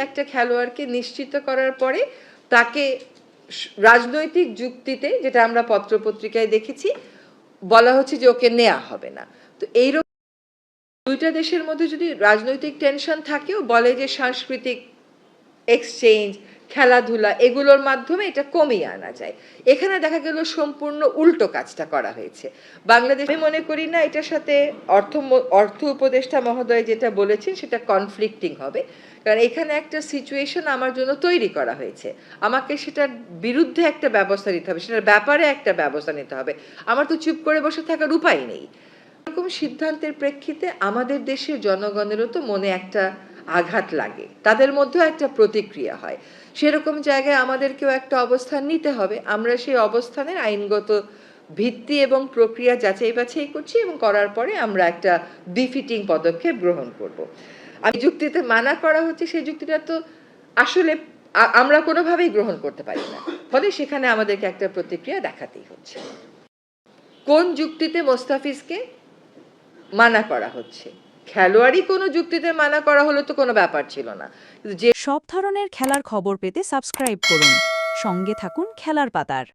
একটা খেলোয়াড়কে নিশ্চিত করার পরে তাকে রাজনৈতিক যুক্তিতে, যেটা আমরা পত্রপত্রিকায় দেখেছি, বলা হচ্ছে যে ওকে নেওয়া হবে না। তো এইরকম দুইটা দেশের মধ্যে যদি রাজনৈতিক টেনশন থাকেও বলে যে সাংস্কৃতিক এক্সচেঞ্জ, খেলাধুলা, এগুলোর মাধ্যমে এটা কমিয়ে আনা যায়। এখানে দেখা গেল সম্পূর্ণ উল্টো কাজটা করা হয়েছে। বাংলাদেশ, আমি মনে করি না এটার সাথে অর্থ উপদেষ্টা মহোদয় যেটা বলেছেন সেটা কনফ্লিক্টিং হবে, কারণ এখানে একটা সিচুয়েশন আমার জন্য তৈরি করা হয়েছে, আমাকে সেটার বিরুদ্ধে একটা ব্যবস্থা নিতে হবে, সেটার ব্যাপারে একটা ব্যবস্থা নিতে হবে। আমার তো চুপ করে বসে থাকার উপায় নেই। এরকম সিদ্ধান্তের প্রেক্ষিতে আমাদের দেশের জনগণেরও তো মনে একটা আঘাত লাগে, তাদের মধ্যেও একটা প্রতিক্রিয়া হয়। সেরকম জায়গায় আমাদেরকেও একটা অবস্থান নিতে হবে। আমরা সেই অবস্থানের আইনগত ভিত্তি এবং প্রক্রিয়া যাচাই বাছাই করছি এবং করার পরে আমরা একটা বিফিটিং পদক্ষেপ গ্রহণ করব। আমি যুক্তিতে মানা করা হচ্ছে, সেই যুক্তিটা তো আসলে আমরা কোনোভাবেই গ্রহণ করতে পারি না, ফলে সেখানে আমাদেরকে একটা প্রতিক্রিয়া দেখাতেই হচ্ছে। কোন যুক্তিতে মোস্তাফিজকে মানা করা হচ্ছে? খেলোয়াড়ই কোনো যুক্তিতে মানা করা হলে তো কোনো ব্যাপার ছিল না। সব ধরনের খেলার খবর পেতে সাবস্ক্রাইব করুন। সঙ্গে থাকুন খেলার পাতার।